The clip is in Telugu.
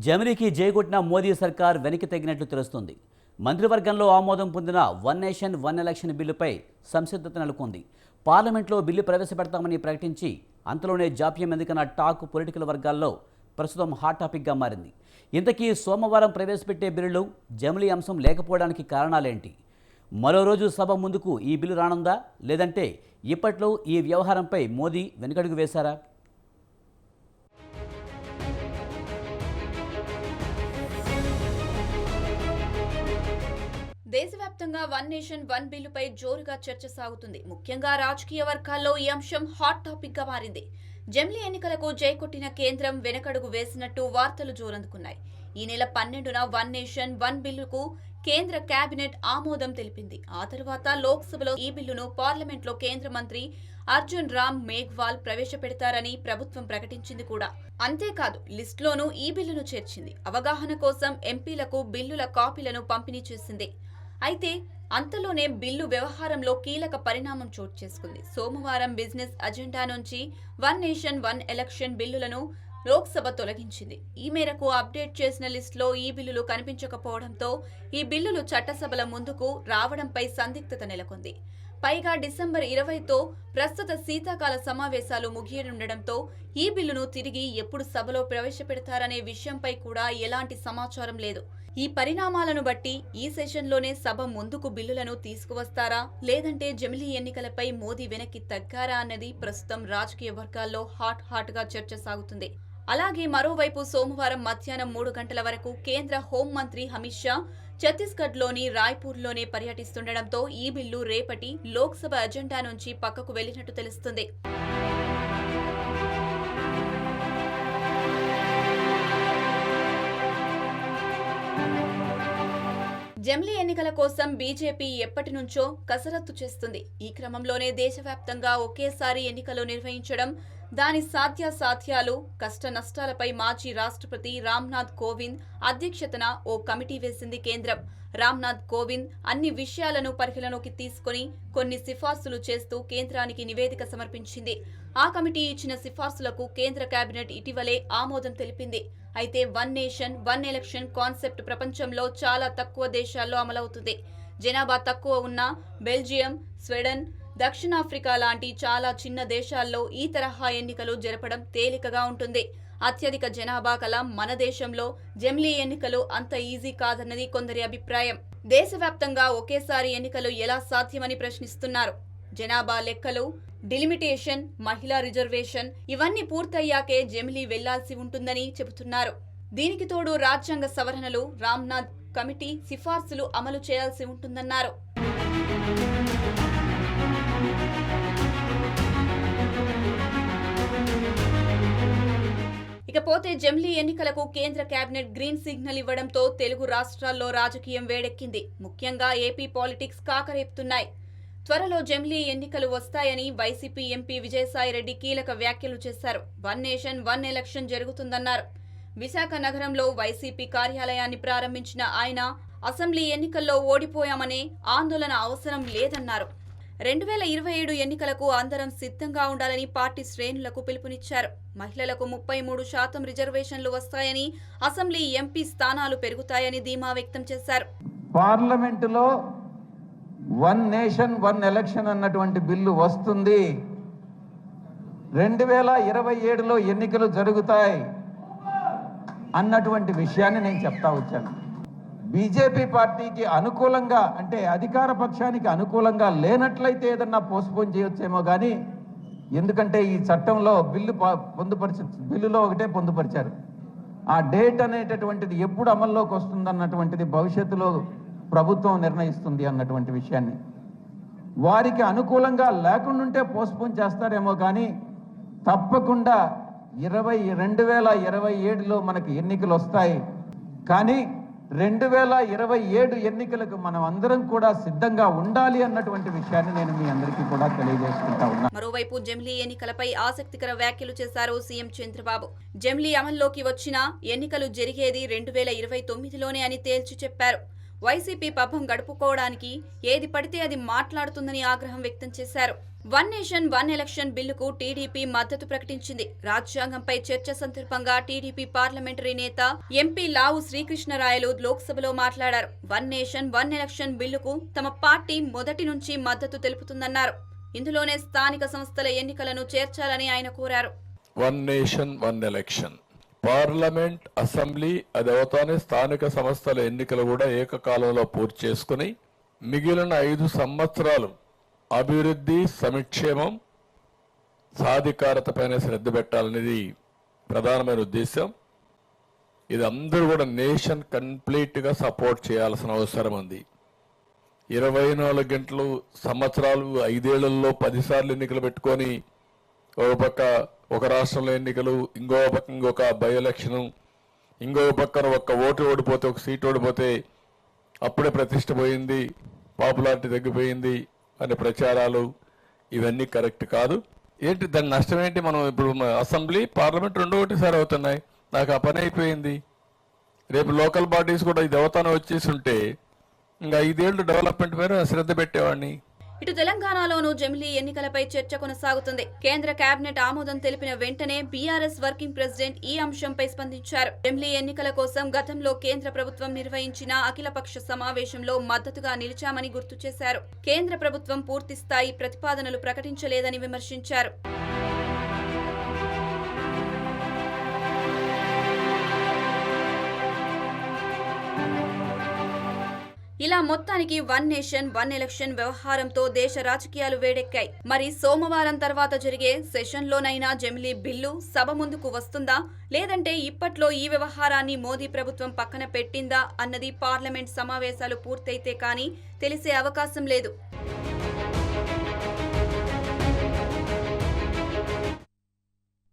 జమిలీకి జయగొట్టిన మోదీ సర్కార్ వెనక్కి తగ్గినట్లు తెలుస్తుంది. మంత్రివర్గంలో ఆమోదం పొందిన వన్ నేషన్ వన్ ఎలక్షన్ బిల్లుపై సంసిద్ధత నెలకొంది. పార్లమెంట్లో బిల్లు ప్రవేశపెడతామని ప్రకటించి అంతలోనే జాప్యం ఎందుకన్న టాక్ పొలిటికల్ వర్గాల్లో ప్రస్తుతం హాట్ టాపిక్గా మారింది. ఇంతకీ సోమవారం ప్రవేశపెట్టే బిల్లులో జమిలీ అంశం లేకపోవడానికి కారణాలేంటి? మరో రోజు సభ ముందుకు ఈ బిల్లు రానుందా, లేదంటే ఇప్పట్లో ఈ వ్యవహారంపై మోదీ వెనుకడుగు వేశారా? దేశవ్యాప్తంగా వన్ నేషన్ వన్ బిల్లుపై జోరుగా చర్చ సాగుతుంది. ముఖ్యంగా రాజకీయ వర్గాల్లో ఈ అంశం హాట్ టాపిక్ గా మారింది. జమిలీ ఎన్నికలకు జైకొట్టిన కేంద్రం వెనకడుగు వేసినట్టు వార్తలు జోరందుకున్నాయి. ఈ నెల 12న వన్ నేషన్ వన్ బిల్లుకు కేంద్ర కేబినెట్ ఆమోదం తెలిపింది. ఆ తర్వాత లోక్సభలో ఈ బిల్లును పార్లమెంట్లో కేంద్ర మంత్రి అర్జున్ రామ్ మేఘ్వాల్ ప్రవేశపెడతారని ప్రభుత్వం ప్రకటించింది కూడా. అంతేకాదు, లిస్టులోనూ ఈ బిల్లును చేర్చింది. అవగాహన కోసం ఎంపీలకు బిల్లుల కాపీలను పంపిణీ చేసింది. అయితే అంతలోనే బిల్లు వ్యవహారంలో కీలక పరిణామం చోటు చేసుకుంది. సోమవారం బిజినెస్ అజెండా నుంచి వన్ నేషన్ వన్ ఎలక్షన్ బిల్లులను లోక్సభ తొలగించింది. ఈ మేరకు అప్డేట్ చేసిన లిస్టులో ఈ బిల్లులు కనిపించకపోవడంతో ఈ బిల్లులు చట్టసభల ముందుకు రావడంపై సందిగ్ధత నెలకొంది. పైగా డిసెంబర్ 20తో ప్రస్తుత శీతాకాల సమావేశాలు ముగియనుండటంతో ఈ బిల్లును తిరిగి ఎప్పుడు సభలో ప్రవేశపెడతారనే విషయంపై కూడా ఎలాంటి సమాచారం లేదు. ఈ పరిణామాలను బట్టి ఈ సెషన్లోనే సభ ముందుకు బిల్లులను తీసుకువస్తారా, లేదంటే జమిలీ ఎన్నికలపై మోదీ వెనక్కి తగ్గారా అన్నది ప్రస్తుతం రాజకీయ వర్గాల్లో హాట్ గా చర్చ సాగుతుంది. అలాగే మరోవైపు సోమవారం మధ్యాహ్నం 3 గంటల వరకు కేంద్ర హోంమంత్రి అమిత్ షా ఛత్తీస్గఢ్లోని రాయ్పూర్లోనే పర్యటిస్తుండటంతో ఈ బిల్లు రేపటి లోక్సభ అజెండా నుంచి పక్కకు వెళ్లినట్టు తెలుస్తుంది. జమిలీ ఎన్నికల కోసం బీజేపీ ఎప్పటి నుంచో కసరత్తు చేస్తుంది. ఈ క్రమంలోనే దేశవ్యాప్తంగా ఒకేసారి ఎన్నికలు నిర్వహించడం, దాని సాధ్యాసాధ్యాలు, కష్ట నష్టాలపై మాజీ రాష్ట్రపతి రామ్నాథ్ కోవింద్ అధ్యక్షతన ఓ కమిటీ వేసింది కేంద్రం. రామ్నాథ్ కోవింద్ అన్ని విషయాలను పరిగణలోకి తీసుకుని కొన్ని సిఫార్సులు చేస్తూ కేంద్రానికి నివేదిక సమర్పించింది. ఆ కమిటీ ఇచ్చిన సిఫార్సులకు కేంద్ర కేబినెట్ ఇటీవలే ఆమోదం తెలిపింది. అయితే one nation one election concept ప్రపంచంలో చాలా తక్కువ దేశాల్లో అమలవుతుంది. జనాభా తక్కువ ఉన్న బెల్జియం, స్వీడన్, దక్షిణాఫ్రికా లాంటి చాలా చిన్న దేశాల్లో ఈ తరహా ఎన్నికలు జరపడం తేలికగా ఉంటుంది. అత్యధిక జనాభా కల మన దేశంలో జమిలీ ఎన్నికలు అంత ఈజీ కాదన్నది కొందరి అభిప్రాయం. దేశవ్యాప్తంగా ఒకేసారి ఎన్నికలు ఎలా సాధ్యమని ప్రశ్నిస్తున్నారు. జనాభా లెక్కలు, డిలిమిటేషన్, మహిళా రిజర్వేషన్ ఇవన్నీ పూర్తయ్యాకే జమిలీ వెళ్లాల్సి ఉంటుందని చెబుతున్నారు. దీనికి తోడు రాజ్యాంగ సవరణలు, రామ్నాథ్ కమిటీ సిఫార్సులు అమలు చేయాల్సి ఉంటుందన్నారు. ఇకపోతే జమిలీ ఎన్నికలకు కేంద్ర కేబినెట్ గ్రీన్ సిగ్నల్ ఇవ్వడంతో తెలుగు రాష్ట్రాల్లో రాజకీయం వేడెక్కింది. ముఖ్యంగా ఏపీ పాలిటిక్స్ కాకరేపుతున్నాయి. త్వరలో జమిలీ ఎన్నికలు వస్తాయని వైసీపీ ఎంపీ విజయసాయిరెడ్డి కీలక వ్యాఖ్యలు చేశారు. వన్ నేషన్ వన్ ఎలక్షన్ జరుగుతుందన్నారు. విశాఖ నగరంలో వైసీపీ కార్యాలయాన్ని ప్రారంభించిన ఆయన అసెంబ్లీ ఎన్నికల్లో ఓడిపోయామనే ఆందోళన అవసరం లేదన్నారు. 2027 ఎన్నికలకు అందరం సిద్ధంగా ఉండాలని పార్టీ శ్రేణులకు పిలుపునిచ్చారు. మహిళలకు 33% రిజర్వేషన్లు వస్తాయని, అసెంబ్లీ ఎంపీ స్థానాలు పెరుగుతాయని ధీమా వ్యక్తం చేశారు. పార్లమెంటులో వన్ నేషన్ వన్ ఎలక్షన్ అన్నటువంటి బిల్లు వస్తుంది. 2027లో ఎన్నికలు జరుగుతాయి అన్నటువంటి విషయాన్ని నేను చెప్తా వచ్చాను. బీజేపీ పార్టీకి అనుకూలంగా, అంటే అధికార పక్షానికి అనుకూలంగా లేనట్లయితే ఏదన్నా పోస్ట్పోన్ చేయొచ్చేమో కానీ, ఎందుకంటే ఈ చట్టంలో బిల్లులో ఒకటే పొందుపరిచారు. ఆ డేట్ అనేటటువంటిది ఎప్పుడు అమల్లోకి వస్తుందన్నటువంటిది భవిష్యత్తులో ప్రభుత్వం నిర్ణయిస్తుంది అన్నటువంటి విషయాన్ని. వారికి అనుకూలంగా లేకుండా పోస్ట్పోన్ చేస్తారేమో కానీ తప్పకుండా 2027లో మనకి ఎన్నికలు వస్తాయి. కానీ 2027 ఎన్నికలకు మనం అందరం కూడా సిద్ధంగా ఉండాలి అన్నటువంటి విషయాన్ని నేను మీ అందరికీ కూడా తెలియజేసుకుంటా ఉన్నా. మరోవైపు జమిలీ ఎన్నికలపై ఆసక్తికర వ్యాఖ్యలు చేశారు సీఎం చంద్రబాబు. జమిలీ అమల్లోకి వచ్చినా ఎన్నికలు జరిగేది 2029లోనే అని తేల్చి చెప్పారు. వైసీపీ పబ్బం గడుపుకోవడానికి ఏది పడితే అది మాట్లాడుతుందని ఆగ్రహం వ్యక్తం చేశారు. వన్ నేషన్ వన్ ఎలక్షన్ బిల్లుకు టీడీపీ మద్దతు ప్రకటించింది. రాజ్యాంగంపై చర్చ సందర్భంగా టీడీపీ పార్లమెంటరీ నేత ఎంపీ లావు శ్రీకృష్ణరాయలు లోక్సభలో మాట్లాడారు. వన్ నేషన్ వన్ ఎలక్షన్ బిల్లుకు తమ పార్టీ మొదటి నుంచి మద్దతు తెలుపుతుందన్నారు. ఇందులోనే స్థానిక సంస్థల ఎన్నికలను చేర్చాలని ఆయన కోరారు. One nation one election, parliament, assembly, అది అవుతానే స్థానిక సంస్థల ఎన్నికలు కూడా ఏకకాలంలో పూర్తి చేసుకుని మిగిలిన 5 సంవత్సరాలు అభివృద్ధి, సంక్షేమం, సాధికారతపైన శ్రద్ధ పెట్టాలనేది ప్రధానమైన ఉద్దేశం. ఇది అందరూ కూడా నేషన్ కంప్లీట్గా సపోర్ట్ చేయాల్సిన అవసరం ఉంది. 24 గంటలు, సంవత్సరాలు, 5 ఏళ్లలో 10 సార్లు ఎన్నికలు పెట్టుకొని ఒక పక్క ఒక రాష్ట్రంలో ఎన్నికలు, ఇంకో పక్క ఇంకొక బై ఎలక్షను, ఇంకో పక్కన ఒక్క ఓటు ఓడిపోతే, ఒక సీట్ ఓడిపోతే అప్పుడే ప్రతిష్ట పోయింది, పాపులారిటీ తగ్గిపోయింది అనే ప్రచారాలు, ఇవన్నీ కరెక్ట్ కాదు. ఏంటి దాని నష్టం ఏంటి? మనం ఇప్పుడు అసెంబ్లీ, పార్లమెంట్ 2 ఒకటేసారి అవుతున్నాయి. నాకు ఆ పని అయిపోయింది. రేపు లోకల్ బాడీస్ కూడా ఇది అవతానం వచ్చేసి ఉంటే ఇంకా 5 ఏళ్ళు డెవలప్మెంట్ మీద శ్రద్ధ పెట్టేవాడిని. ఇటు తెలంగాణలోనూ జమిలీ ఎన్నికలపై చర్చ కొనసాగుతుంది. కేంద్ర కేబినెట్ ఆమోదం తెలిపిన వెంటనే బీఆర్ఎస్ వర్కింగ్ ప్రెసిడెంట్ ఈ అంశంపై స్పందించారు. జమిలీ ఎన్నికల కోసం గతంలో కేంద్ర ప్రభుత్వం నిర్వహించిన అఖిలపక్ష సమావేశంలో మద్దతుగా నిలిచామని గుర్తు చేశారు. కేంద్ర ప్రభుత్వం పూర్తి స్థాయి ప్రతిపాదనలు ప్రకటించలేదని విమర్శించారు. ఇలా మొత్తానికి వన్ నేషన్ వన్ ఎలక్షన్ వ్యవహారంతో దేశ రాజకీయాలు వేడెక్కాయి. మరి సోమవారం తర్వాత జరిగే సెషన్లోనైనా జమిలీ బిల్లు సభ ముందుకు వస్తుందా, లేదంటే ఇప్పట్లో ఈ వ్యవహారాన్ని మోదీ ప్రభుత్వం పక్కన పెట్టిందా అన్నది పార్లమెంట్ సమావేశాలు పూర్తయితే కానీ తెలిసే అవకాశం లేదు.